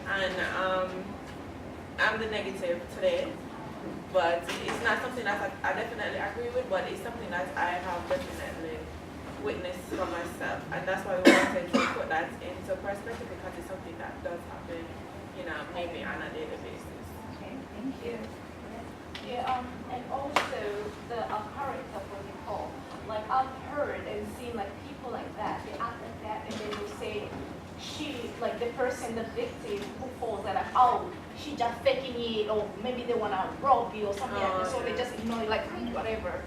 and I'm the negative today. But it's not something that I definitely agree with, but it's something that I have definitely witnessed for myself. And that's why we wanted to put that into perspective, because it's something that does happen, maybe on a daily basis. Okay, thank you. Yeah, and also the character for the call. Like I've heard and seen like people like that, they act like that and they will say the person, the victim who falls that like, oh, she just faking it, or maybe they want to rob you or something like that, so they just ignore it like whatever.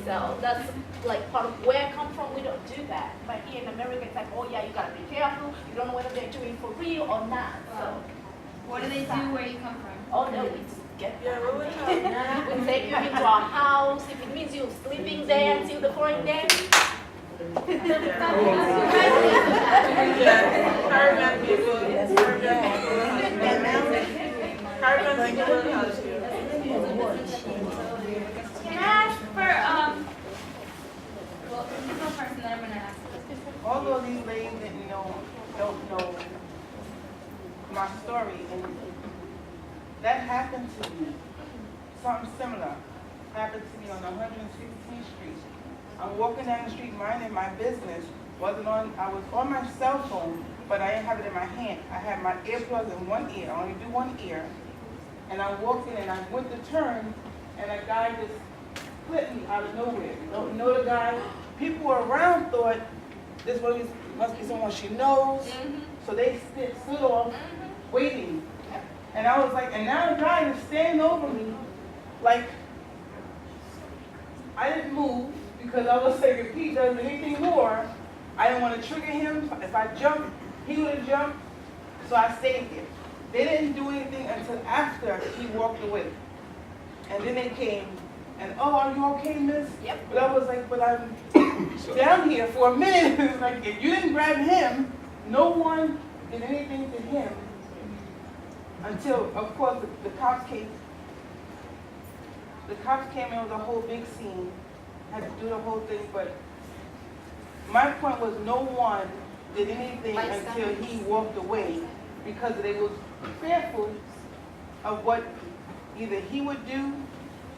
So that's like part of where I come from. We don't do that, but here in America it's like, oh yeah, you gotta be careful, you don't know whether they're doing it for real or not. So What do they do where you come from? oh no, we just get Yeah, we would tell you. we take you into our house. If it means you sleeping there until the following day. Caribbean people will help you. Can I ask for, well, you go first and then I'm going to ask. Although these ladies don't know my story, and that happened to me. Something similar happened to me on 116th Street. I'm walking down the street minding my business. I was on my cell phone, but I didn't have it in my hand. I had my earplugs in one ear. I only do one ear. And I walked in and I went to turn, and a guy just flipped me out of nowhere. Don't know the guy. People around thought this must be someone she knows. So they stood off waiting. And I was like, and now the guy is standing over me, like, I didn't move because I was saying if he does anything more, I didn't want to trigger him. If I jumped, he would have jumped. So I stayed there. They didn't do anything until after he walked away. And then they came and, oh, are you okay, miss? Yep. But I was like, but I'm down here for a minute. It's like, if you didn't grab him, no one did anything to him until, of course, the cops came. The cops came in with a whole big scene, had to do the whole thing, but my point was no one did anything until he walked away because they was fearful of what either he would do,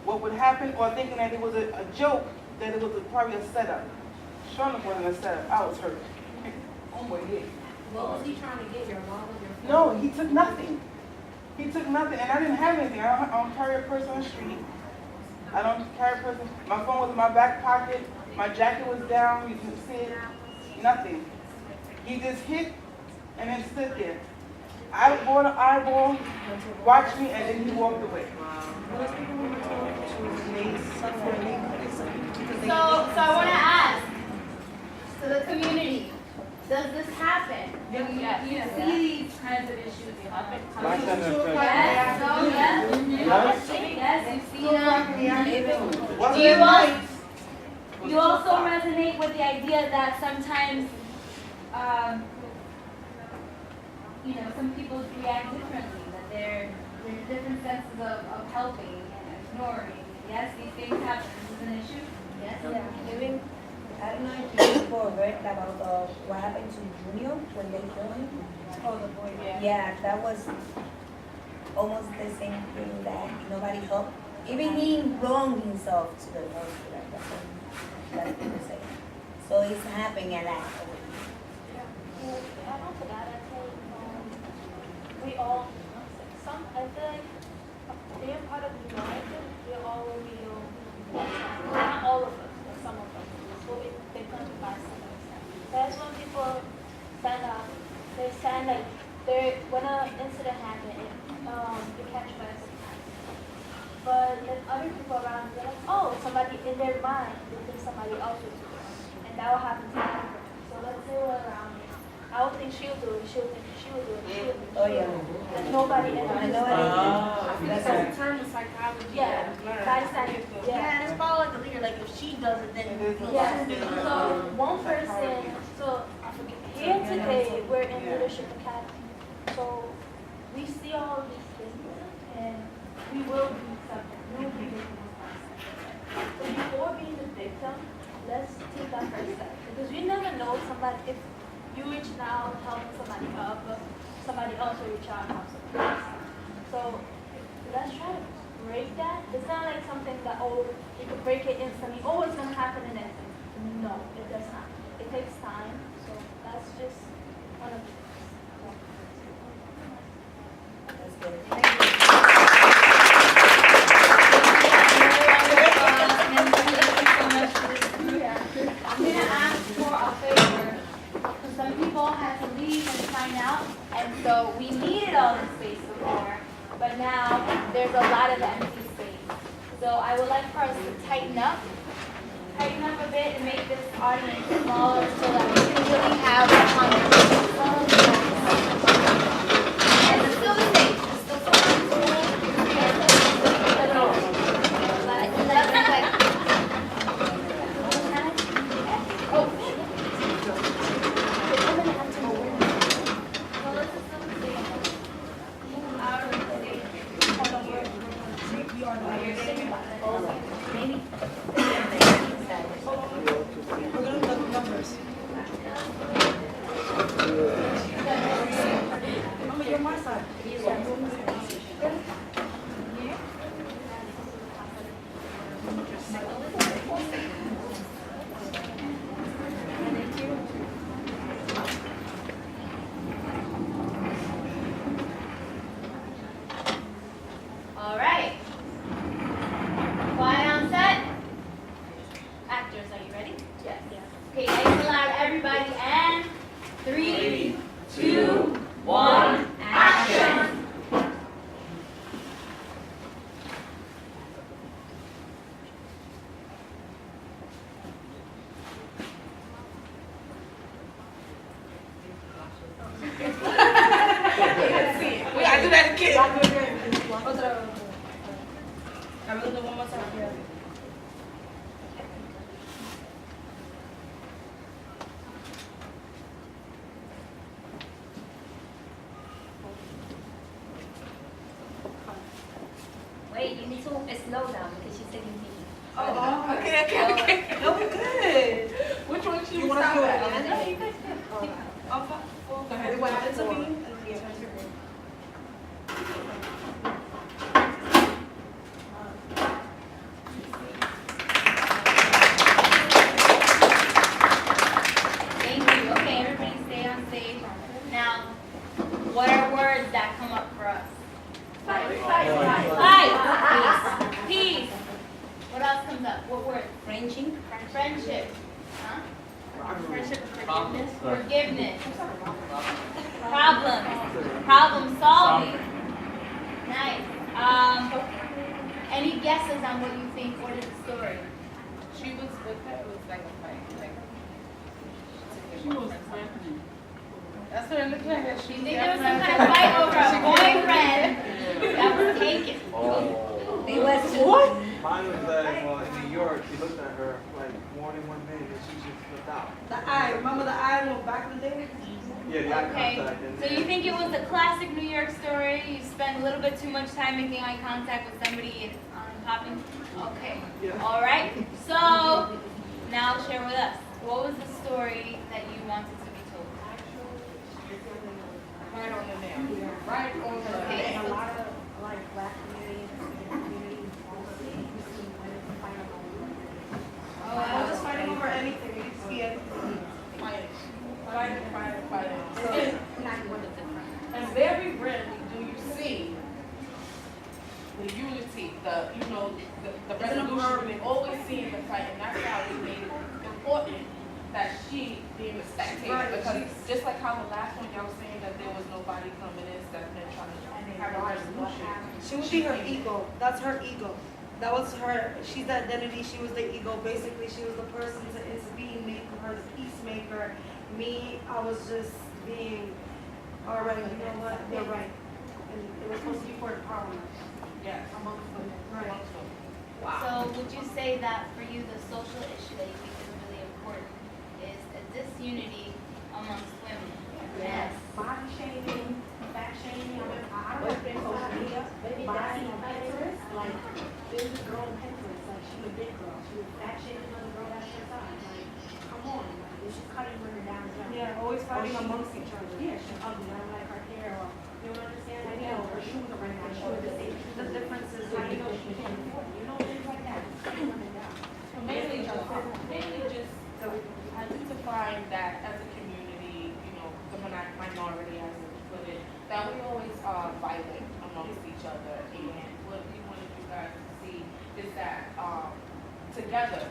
what would happen, or thinking that it was a joke, that it was probably a setup. Sure, it wasn't a setup. I was hurt. Oh my God. What was he trying to get, your wallet, your phone? No, he took nothing. He took nothing, and I didn't have anything. I don't carry a purse on the street. I don't carry a purse. My phone was in my back pocket. My jacket was down. You can see it. Nothing. He just hit and then stood there. Eyeball to eyeball, watched me, and then he walked away. So I want to ask, to the community, does this happen? Do you see these kinds of issues happen? Yes, no, yes. Yes, you see them. Do you also resonate with the idea that sometimes, some people react differently, that there's different senses of helping and ignoring? Yes, these things happen. This is an issue? Yes? Yeah, even, I don't know if you read about what happened to Junior when they killed him. Oh, the boy, yeah. Yeah, that was almost the same thing that nobody helped. Even he wronged himself to the hospital. That's what people say. So it's happening a lot over here. Yeah, I don't forget. I think we all, I feel like being part of the United, we all will, not all of us, but some of us, will be victims by some extent. That's when people stand up, they stand like, when an incident happens, you catch by surprise. But if other people around, they're like, oh, somebody in their mind, they think somebody else will do it. And that will happen to them. So let's say we're around here. I don't think she'll do it, she'll think she will do it, she'll think she Oh, will yeah. do it. And nobody in I our know it. That's That's a term of psychology. Yeah, bystander. Yeah, Yeah. and it's probably like the leader. Like if she does it, then Yeah. So one person, so here today, we're in leadership academy. So we see all these things and we will be subject. We will be victims of something. But before being the victim, let's take that first step. Because you never know somebody, if you reach out helping somebody up, but somebody else your child have some peace. So let's try to break that. It's not like something that, oh, you could break it instantly. Oh, it's going to happen in an instant. No, it does not. It takes time. So that's just one of the That's good. I'm gonna ask for a favor, because some people had to leave and sign out, and so we needed all this space before, but now there's a lot of empty space. So I would like for us to tighten up a bit and make this audience smaller so that we can really have a conversation. And it's still the same, it's still so All right. Quiet on set. Actors, are you ready? Yes. Okay, nice and loud, everybody, and 3, 2, 1, action. We gotta do that again. I'm gonna do one more time. Yeah. Wait, you need to slow down because she's taking me. Oh, okay. No, we're good. Which one should You we wanna stop do it at? again? No, you guys can. Go ahead. What happened to me? Thank you. Okay, everybody stay on stage. Now, what are words that come up for us? Fight. Peace. What else comes up? What word? Friendship. Friendship. Huh? Friendship. Forgiveness. Problem solving. Nice. Any guesses on what you think? What is the story? She was with her, it was like a fight. She was threatening. That's her looking at her. You think there was some kind of fight over a boyfriend that was taken? It was What? Mine was like, well, in New York, he looked at her like more than 1 minute and she just flipped out. The eye. Remember the eye went back in the day? Yeah, the eye Okay. contact. And So you think it was a classic New York story? You spend a little bit too much time making eye contact with somebody and popping? Okay. Yeah. All right. So now share with us. What was the story that you wanted to be told? Right on the nail. Right on the Okay. nail. A lot of like black communities and communities mostly you see women fighting over. Oh, I was just fighting over anything. You can see it. Fighting. So, And very rarely do you see the unity, the resolution. We always see in the fight, and that's why we made it important that she being a spectator. Right. Because just like how the last one y'all was saying that there was nobody coming in, stepping in, trying to have a resolution. She would be her ego. That's her ego. That was her. She's the identity. She was the ego. Basically, she was the person to intervene, make her the peacemaker. Me, I was just being, all right, you know what? They're right. And it was supposed to be for empowerment Yes. amongst women. Right. Wow. so would you say that for you, the social issue that you think is really important is a disunity amongst women? Yes. Body shaming, fat shaming. I don't think social media. Body Pinterest, like there's a girl on Pinterest, like she a big girl. She was fat shaming another girl that's her size. Like, come on, like she's cutting women down. Yeah, always fighting amongst each other. Yeah, she's ugly. I don't like her hair, or you know what I violent amongst each other. And what we wanted you guys to see is that together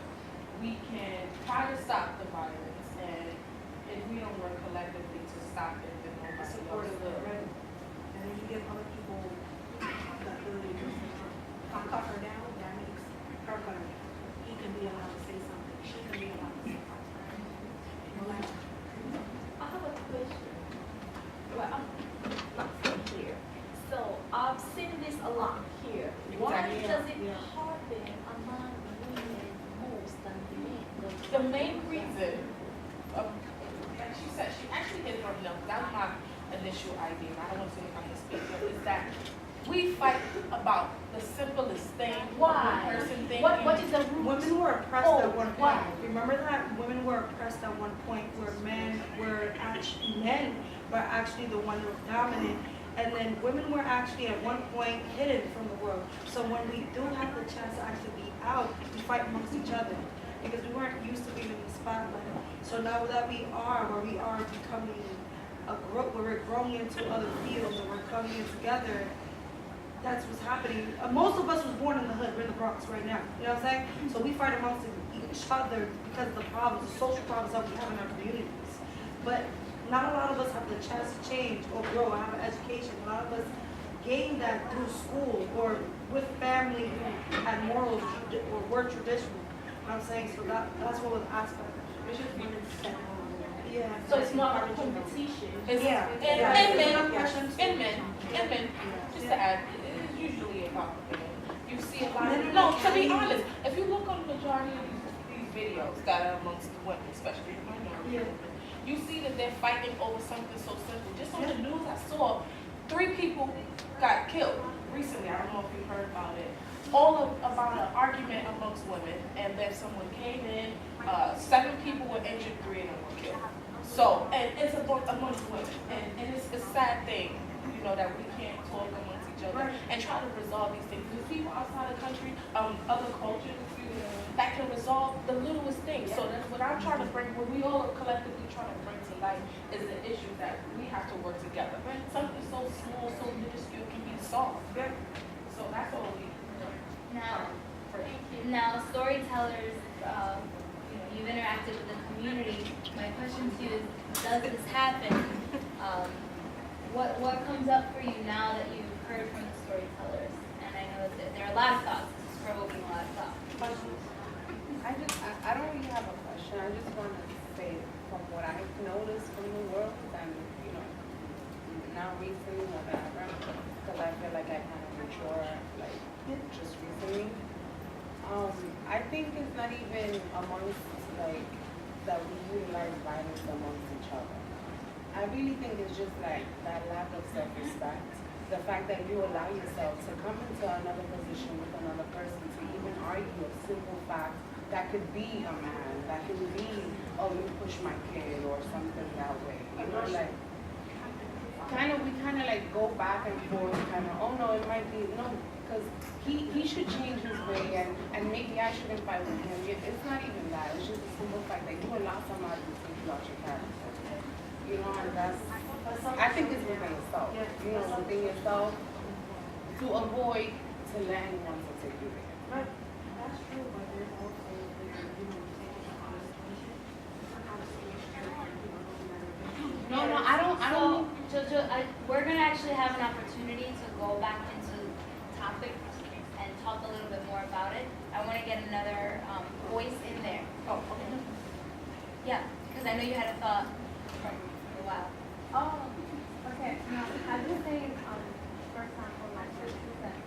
we can try to stop the violence, and if we don't work collectively to stop it, then nobody else Supportive, will. right? And then you give other people the ability to say, if I cut her down, that makes her cut her down. He can be allowed to say something, she can be allowed to say something. I have a question. Well, I'm not so clear. So I've seen this a lot here. Why Exactly. does it happen among women most than the men? The main reason, like she said, she actually hit it on the nose. That was my initial idea, and I don't want to say if I'm mistaken, is that we fight about the simplest thing. Why? One person thinking. What is the root? Women were oppressed Oh, at one point. why? Remember that? Women were oppressed at one point where men were actually the one who were dominant. And then women were actually at one point hidden from the world. So when we do have the chance to actually be out, we fight amongst each other. Because we weren't used to being in the spotlight. So now that we are where we are becoming a group, where we're growing into other fields and we're coming in together, that's what's happening. Most of us was born in the hood. We're in the Bronx right now. You know what I'm saying? So we fight amongst each other because of the problems, the social problems that we have in our communities. But not a lot of us have the chance to change or grow or have an education. A lot of us gain that through school or with family who had morals or were traditional. You know what I'm saying? So that's what was asked of. It's just women step on. Yeah. So it's not a competition. It's, Yeah. and, Yeah. and men, Yeah. and men, just to add, it's usually about the men. You see a lot Men of, are no, not to be carrying- honest, if you look on the majority of these videos that are amongst the women, especially the minority Yeah. women, you see that they're fighting over something so simple. Just on the news, I saw 3 people got killed recently. I don't know if you heard about it. About an argument amongst women, and then someone came in, 7 people were injured, 3 of them were killed. So, and it's amongst women, and it's a sad thing, you know, that we can't talk amongst each other and try to resolve these things. Because people outside the country, other cultures, that can resolve the littlest things. So that's what I'm trying to bring, what we all collectively trying to bring to light is the issue that we have to work together. Something so small, so minuscule can be solved. So that's all we. Now, storytellers, you've interacted with the community. My question to you is, does this happen? What comes up for you now that you've heard from the storytellers? And I know that there are a lot of thoughts. This is provoking a lot of thoughts. I don't really have a question. I just want to say from what I've noticed from the world, and now recently, whatever, because I feel like I kind of mature, like just recently. I think it's not even amongst like that we utilize violence amongst each other. I really think it's just like that lack of self-respect. The fact that you allow yourself to come into another position with another person to even argue a simple fact that could be a man, that could be, oh, you push my kid or something that way. You know, like, we kind of like go back and forth, kind of, oh no, it might be, no, because he should change his way and maybe I shouldn't fight with him. It's not even that. It's just a simple fact that you allow somebody to take you out your character. You know, and I think it's within yourself. You know, within yourself to avoid to let anyone to take you there. Right. That's true, but there's also, taking conversation. No, I don't. So, Jojo, we're going to actually have an opportunity to go back into topics and talk a little bit more about it. I want to get another voice in there. Oh, okay. Yeah, because I know you had a thought from a while. Oh, okay. Now, I was saying, first time for my church is that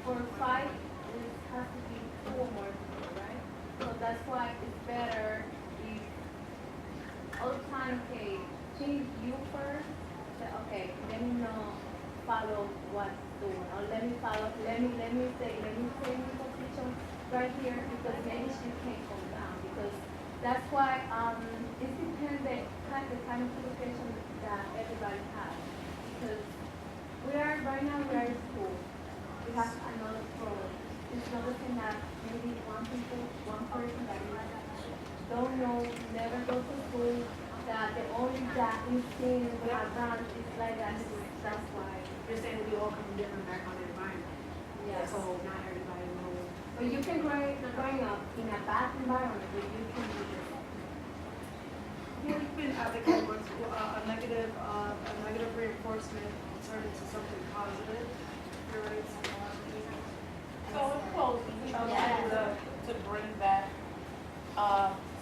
for a fight, it has to be 2 or more people, right? So that's why it's better if all the time, okay, change you first. Say, okay, let me know, follow what's doing, or let me say my position right here because maybe she can't come down because that's why it depends the kind of education that everybody has. Because right now we are in school. We have another problem. It's not the thing that maybe one person that don't know, never go to school, that the only that we see in advance is like that. That's why. You're saying we all different background and environment. Yes. So not everybody knows. But you can growing up in a bad environment, but you can do this. You've been advocating for a negative reinforcement turn into something positive. You're right, So in closing, I would like to bring that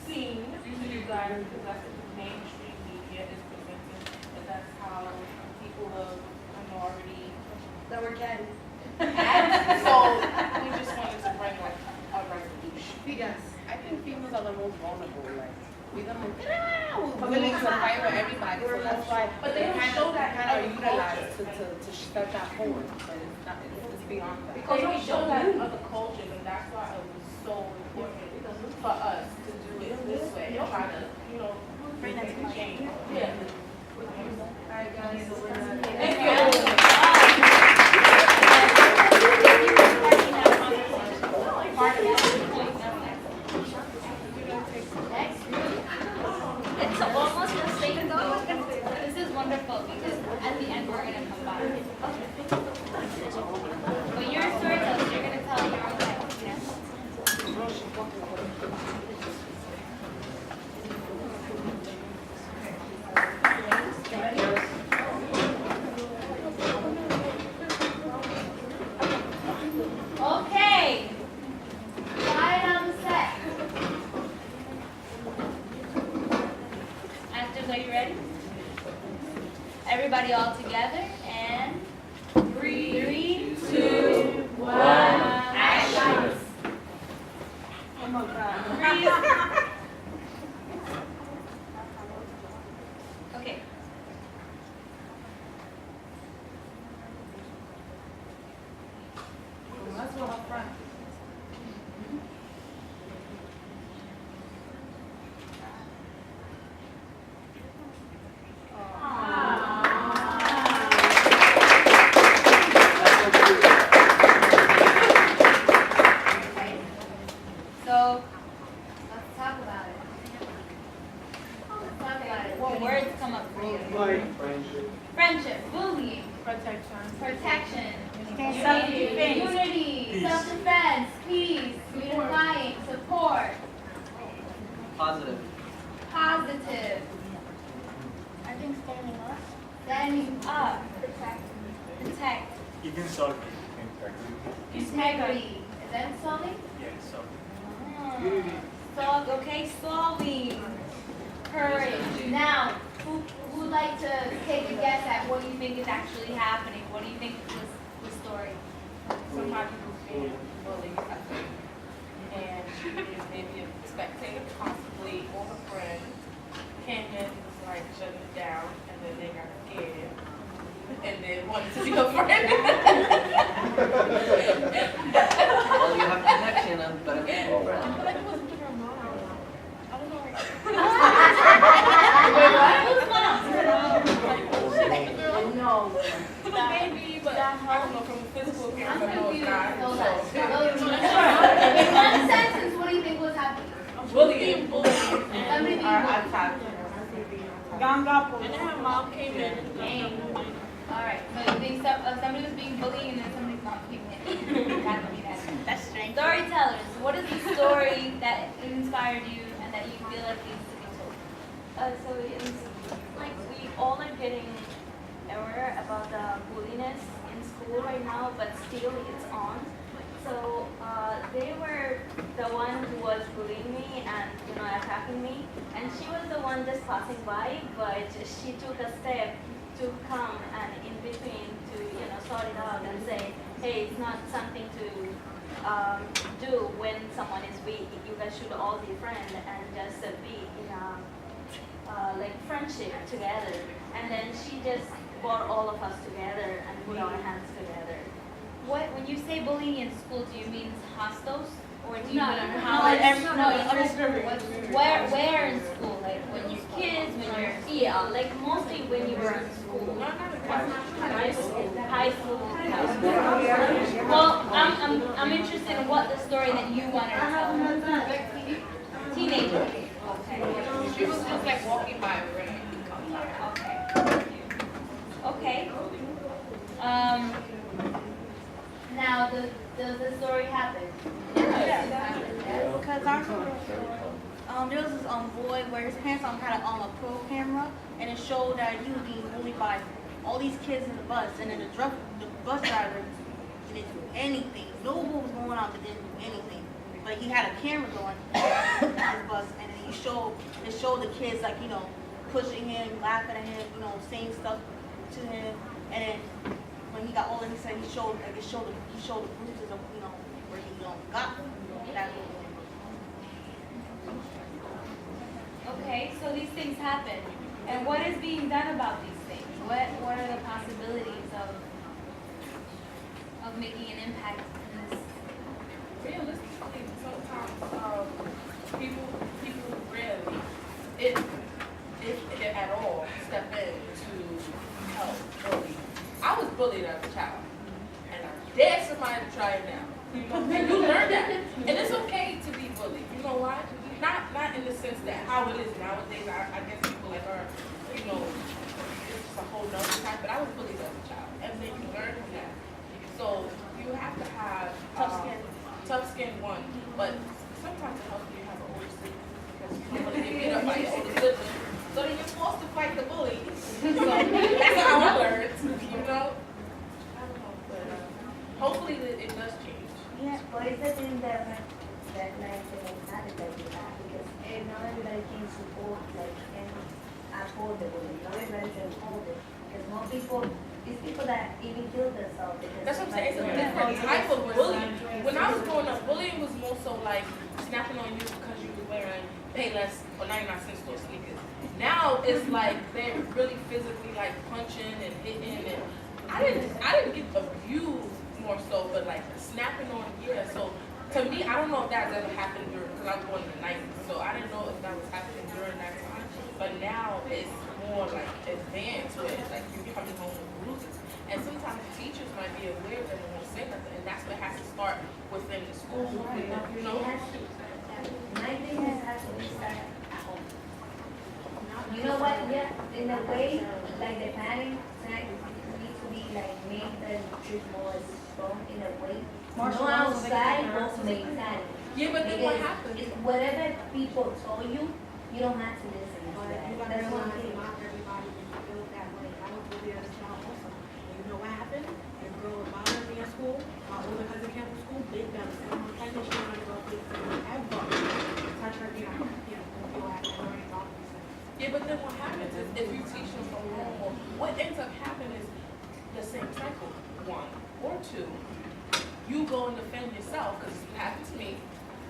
scene to you guys because that's what the mainstream media is presenting, and that's how people of minority that we're getting. act. So we just wanted to bring like a resolution. Yes. I think females are the most vulnerable, like, we the most, willing to fight for everybody, so that's why. But they don't show that kind of in the utilized culture. to start that forward, but it's not, it's beyond that. Because we show that in other cultures, and that's why it was so important for us to do it this way and try to, bring that to change. Yeah. Alright guys, so we're done. Thank you. Next. It's almost the same though. This is wonderful because at the end we're gonna come back. But you're a storyteller, you're gonna tell your own life, yes? Okay. Quiet on the set. Actors, are you ready? Everybody all together and 3, 2, 1, action. Oh my God. Okay. Let's go up front. Okay. So, let's talk about it. Let's talk about it. What words come up for you? Friendship, bullying, protection, unity, self-defense, peace, unifying, support, Positive. positive, I think standing up. standing up, protect, Even solving. integrity. Is that solving? Yes, Solve, okay, solving. Courage. Now, who'd like to take a guess at what you think is actually happening? What do you think is the story? Somebody who's being bullied, I think, and she is maybe a spectator, possibly, or a friend, came in, was like shutting it down, and then they got scared, and then wanted to be a friend. Well, you have connection, but But I wasn't to her mom. I don't know. Wait, what? Who's mom? No. Maybe, but I don't know from a physical I'm appearance, I know it's confused. not. Hold on. In one sentence, what do you think was happening? Bullying. Somebody being bullied. Ganga And then her mom came in. Alright, so you think somebody was being bullied and then somebody's not keeping it? Gotta be that. That's strange. Storytellers, what is the story that inspired you and that you feel like needs to be told? So it's like we all are getting aware about the bulliness in school right now, but still it's on. So they were the one who was bullying me and attacking me, and she was the one just passing by, but she took a step to come and in between to sort it out and say, hey, it's not something to do when someone is weak. You guys should all be friends and just be in a like friendship together. And then she just brought all of us together and put our hands together. When you say bullying in school, do you mean hostos? Or do you No, mean no, no. how No, it's where in school? Like when you're kids, when you're Yeah, like mostly when you were in school. High school. well, I'm interested in what the story that you wanted to tell. Teenager. Okay. She was just like walking by already. Okay. Okay. Because I remember there was this boy where his parents had a pro camera, and it showed that he was being bullied by all these kids in the bus, and then the bus driver didn't do anything. No what was going on, but didn't do anything. But he had a camera going on his bus, and then it showed the kids like pushing him, laughing at him, saying stuff to him, and then when he got older, he said he showed the bruises of where he got that. Okay, so these things happen. And what is being done about these things? What are the possibilities of making an impact in this? Realistically, sometimes people rarely, if at all, step in to help bully. I was bullied as a child, and I dare somebody to try it now. And you learn that, and it's okay to be bullied. You know why? Not in the sense that how it is nowadays. I guess people are, it's just a whole nother type. But I was bullied as a child, and then you learn from that. So you have to have tough skin one, but sometimes it helps you have an older sibling because you don't want to get beat up by your older sibling. So then you're forced to fight the bully. So that's how I learned. I don't know, but hopefully it does change. Yeah, but it's the thing that like the mentality that you have because not everybody can support can afford the bullying. Not everybody can afford it because more people. These people that even kill themselves. That's what I'm saying. It's a different type of bullying. When I was growing up, bullying was more so like snapping on you because you were wearing Payless or 99-cent store sneakers. Now it's like they're really physically like punching and hitting, and I didn't get abused more so, but like snapping on, yeah. So to me, I don't know if that ever happened during, because I was born in the 90s, so I didn't know if that was happening during that time. But now it's more like advanced where it's like you're coming home with bruises. And sometimes teachers might be aware that they won't say nothing, and that's what has to start within the school. My thing has to start at home. You know what? Yeah, in a way, like the parents need to be like make the truth more strong in a way. No outside, also mentality. Yeah, but then what happens? Whatever people told you, you don't have to listen to that. That's one thing. Not everybody feel that way. I was bullied as a child also. And you know what happened? This girl was bothering me at school. My older cousin came from school, big belly. And I'm like, she don't want to go to ever touch her, feel happy about these things. Yeah, but then what happens is if you teach them from home, what ends up happening is the same cycle. One or two, you go and defend yourself because it happened to me,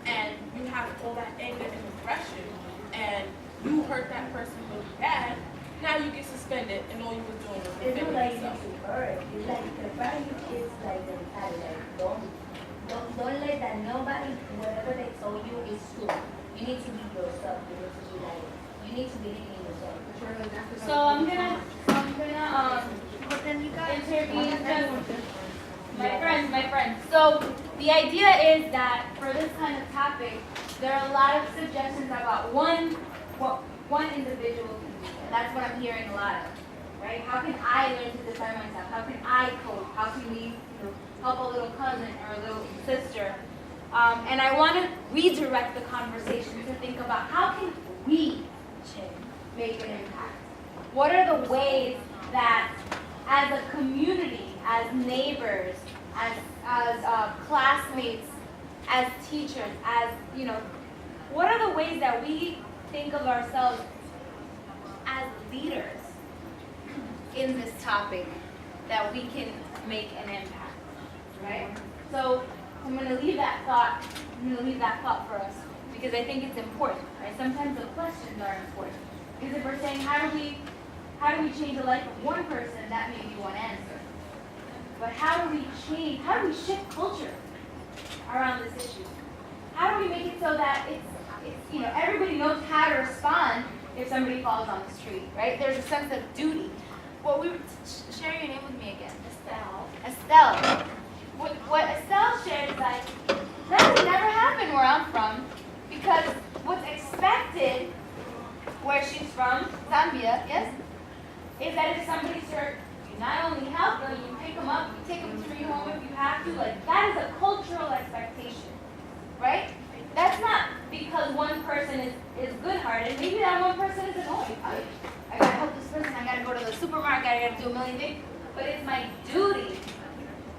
and you have all that anger and aggression, and you hurt that person really bad. Now you get suspended, and all you were doing was It's defending not like yourself. you hurt. It's like the value is like the mentality. Like don't let that nobody, whatever they told you is true. You need to be yourself. You need to believe in yourself. So I'm gonna intervene just my friends. So the idea is that for this kind of topic, there are a lot of suggestions about what one individual can do. And that's what I'm hearing a lot of, right? How can I learn to defend myself? How can I cope? How can we help a little cousin or a little sister? And I want to redirect the conversation to think about how can we make an impact? What are the ways that as a community, as neighbors, as classmates, as teachers, as, what are the ways that we think of ourselves as leaders in this topic that we can make an impact, right? So I'm going to leave that thought for us because I think it's important, right? Sometimes the questions are important because if we're saying how do we change the life of one person, that may be one answer. But how do we shift culture around this issue? How do we make it so that it's everybody knows how to respond if somebody falls on the street, right? There's a sense of duty. Well, share your name with me again. Estelle. What Estelle shared is like, that would never happen where I'm from because what's expected where she's from, Zambia, yes, is that if somebody's hurt, you not only help them, you pick them up, you take them to your home if you have to. Like, that is a cultural expectation. I gotta do a million things, but it's my duty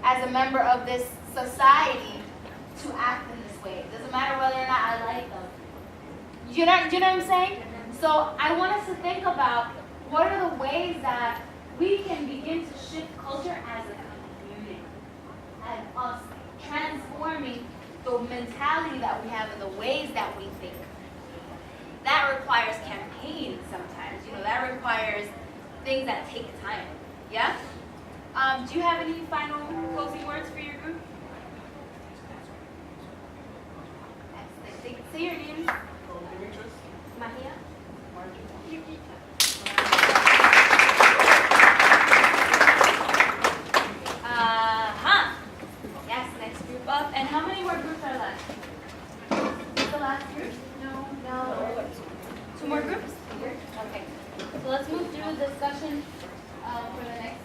as a member of this society to act in this way. It doesn't matter whether or not I like them. Do you know what I'm saying? So I want us to think about what are the ways that we can begin to shift culture as a community, and us transforming the mentality that we have and the ways that we think. That requires campaigns sometimes. That requires things that take time. Yeah? Do you have any final closing words for your group? Say your names. Mahia. Yes, next group up. And how many more groups are left? The last group? No. Two more groups? Okay. So let's move through the discussion for the next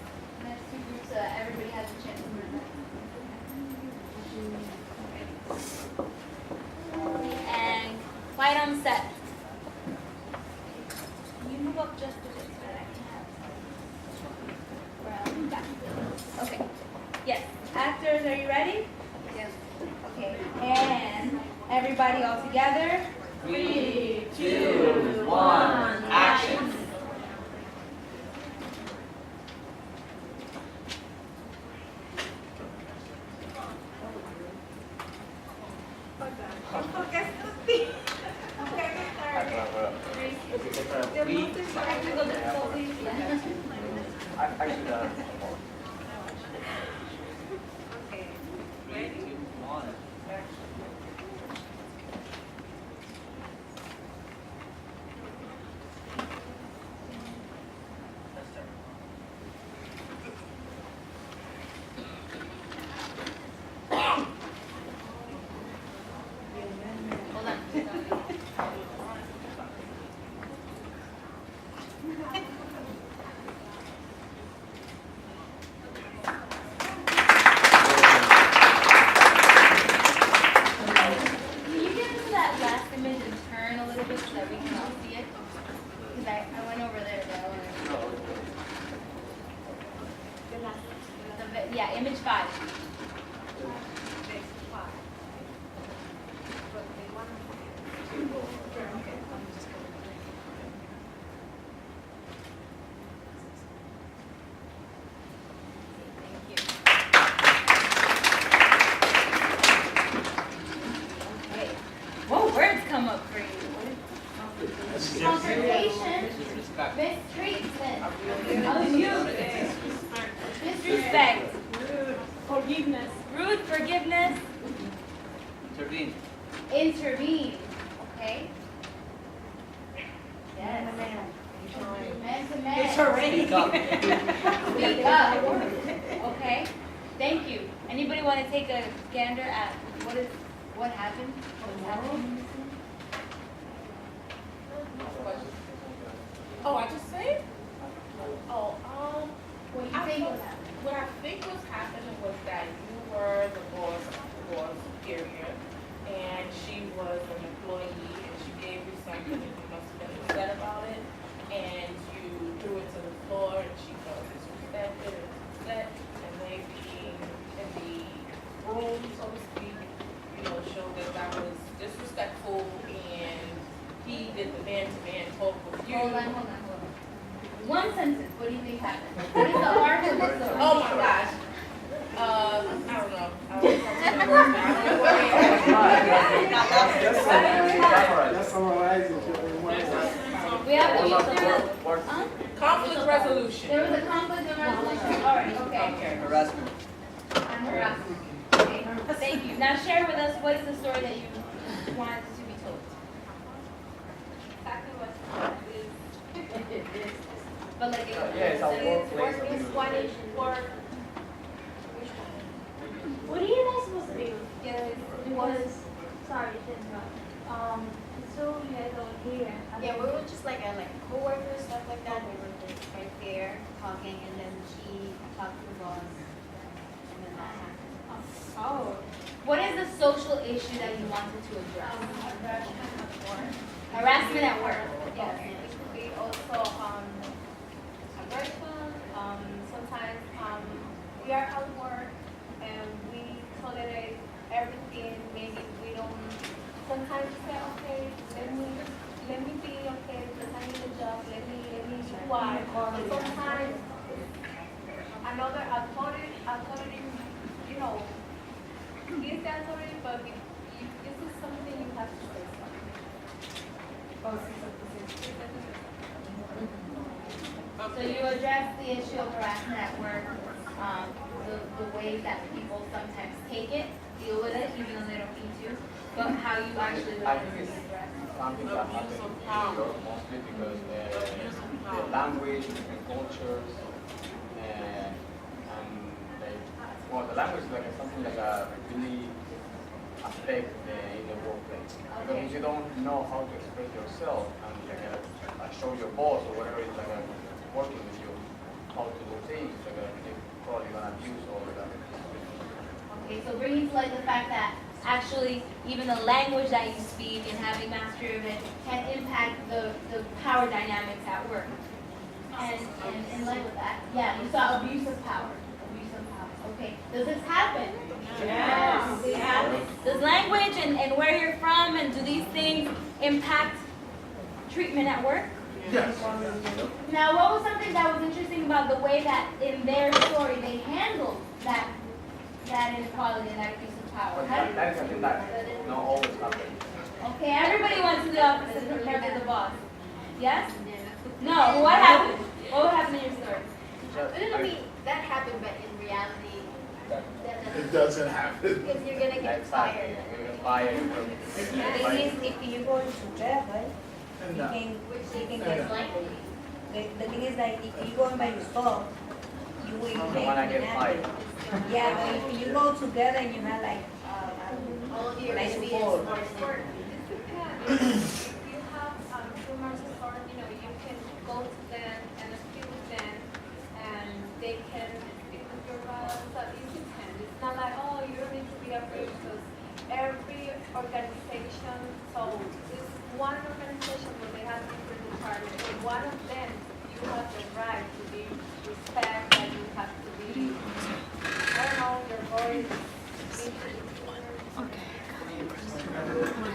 two groups so that everybody has a chance to present. And quiet on set. Can you move up just a bit so that I can have back. Okay. Yes. Actors, are you ready? Yes. Okay. And everybody all together. 3, 2, 1, action. Yeah, image 5. What words come up for you? Confrontation, mistreatment, abuse, disrespect, forgiveness, rude forgiveness, intervene. Okay. Yes. Man to man. It's already. Speak up. Okay. Thank you. Anybody want to take a gander at what happened? What's happening? Oh, I just say? Oh, What do you think was happening? what I think was happening was that you were the boss, period, and she was an employee, and she gave you something, and you must have been upset about it, and you threw it to the floor, and she felt disrespected and upset, and maybe in the room, so to speak, showed that was disrespectful, and he did the man-to-man talk with you. Hold on. One sentence. What do you think happened? What is the arc of the story? Oh my gosh. I don't know. I don't know what That's summarizing. We have to use the conflict resolution. There was a conflict of resolution. All right. Okay. Harassment. And harassment. Okay. Thank you. Now share with us what is the story that you wanted to be told. Exactly what is. But like Yes, our workplace. What are you guys supposed to do? Yes. It was, sorry to interrupt. So you guys over here. Yeah, we were just like co-workers, stuff like that. We were just right there talking, and then she talked to the boss, and then that happened. Oh. What is the social issue that you wanted to address? Harassment at work. Yes. We also, aggression, sometimes we are at work and we tolerate everything. Maybe we don't. Sometimes we say, okay, let me be okay because I need a job. Let me do why. And sometimes another authority, you know, is the authority, but this is something you have to say something. So you address the issue of harassment at work, the ways that people sometimes take it, deal with it, even though they don't mean to, but how you actually would I like think to it's address it. something that happens in Europe mostly because the language, different cultures, and like, well, the language is like something like a really affect in the workplace. Because if you don't know how to express yourself and like show your boss or whatever is like working with you how to do things, like they're probably gonna abuse all of that. Okay, so bringing to light the fact that actually even the language that you speak and having mastery of it can impact the power dynamics at work. And in line with that, yeah, you saw abuse of power. Abuse of power. Okay, does this happen? Yes. It happens. Does language and where you're from and do these things impact treatment at work? Yes. Now, what was something that was interesting about the way that in their story they handled that inequality and that abuse of power? But that is something that not always happens. Okay, everybody went to the opposite compared to the boss. Yes? No, what happened? What would happen in your story? I mean, that happened, but in reality, It doesn't happen. because you're gonna get fired. You get fired. The thing is, if you go into jail, right, you can get Likely. the thing is that if you go in by yourself, you will You make wanna get it fired. happen. Yeah, but if you go together and you have like, All of your like ideas support. are Or this depends. If you have human support, you know, you can go to them and speak with them, and they can speak with your boss. So it depends. It's not like, oh, you don't need to be afraid because every organization. So it's one organization where they have different departments. And one of them, you have the right to be respect, and you have to be. I don't know, your voice.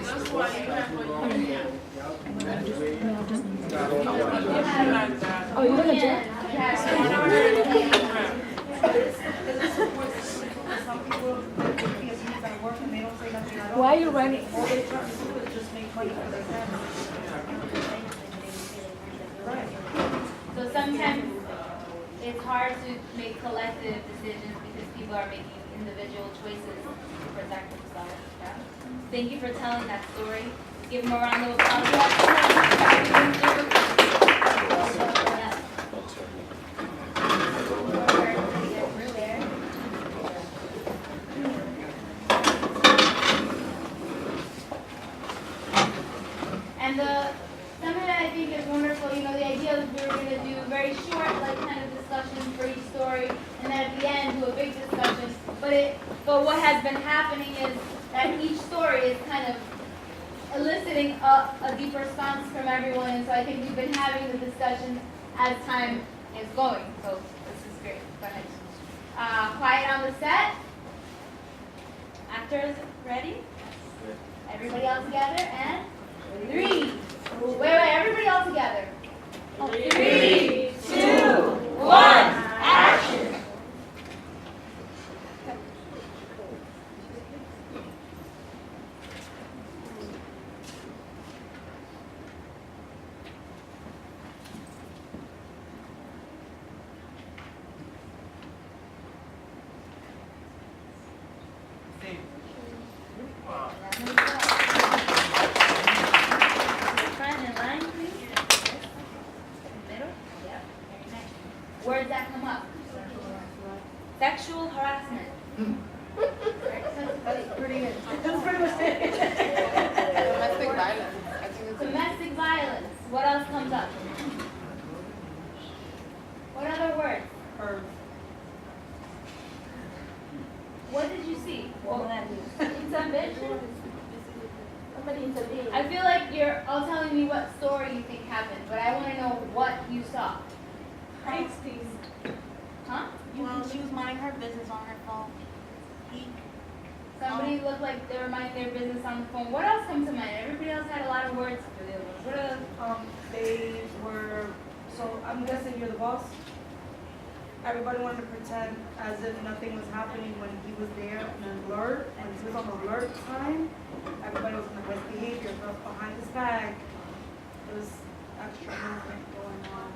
That's why you have what you have. Oh, you're gonna jail? Some people, they abuse at work and they don't say nothing at all. Why are you running? All they try to do is just make money for their family. Right. So sometimes it's hard to make collective decisions because people are making individual choices to protect themselves. Yeah? Thank you for telling that story. Give them a round of applause. And something that I think is wonderful, you know, the idea was we were going to do very short, like kind of discussions for each story, and then at the end do a big discussion. But what has been happening is that each story is kind of eliciting a deep response from everyone, and so I think we've been having the discussion as time is going. So this is great. Go ahead. Quiet on the set. Actors ready? Everybody all together and 3. Wait, everybody all together. 3, 2, 1, action. Front in line, please. Middle? Yep. Very nice. Words that come up. Sexual harassment. That's pretty good. That's pretty much it. Domestic violence. I think it's Domestic violence. What else comes up? What other words? What did you see? Intervention? Somebody intervened. I feel like you're all telling me what story you think happened, but I want to know what you saw. Hostos. Huh? Well, she was minding her business on her phone. Somebody looked like they were minding their business on the phone. What else comes to mind? Everybody else had a lot of words for the other ones. What else? They were, so I'm guessing you're the boss? Everybody wanted to pretend as if nothing was happening when he was there on alert, when he was on alert time. Everybody was in the best behavior, but behind his back, there was extra movement going on.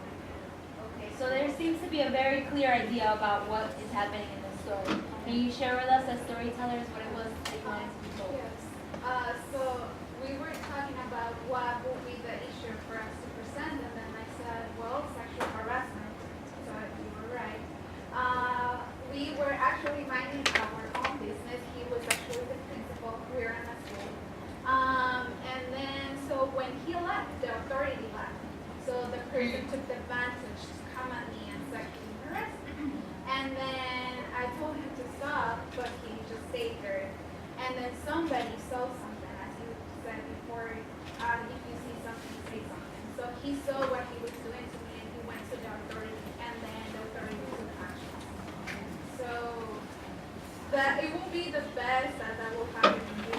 Okay, so there seems to be a very clear idea about what is happening in the story. Can you share with us as storytellers what it was that you wanted to be told? Yes. So we were talking about what would be the issue for us to present, and then I said, well, sexual harassment. So you were right. We were actually minding our own business. He was actually the principal. We were in a school. And then, so when he left, the authority left. So the person took the advantage to come at me and sexually harass me. And then I told him to stop, but he just stayed there. And then somebody saw something, as you said before, if you see something, say something. So he saw what he was doing to me, and he went to the authority, and then the authority took action. So that it will be the best that will happen in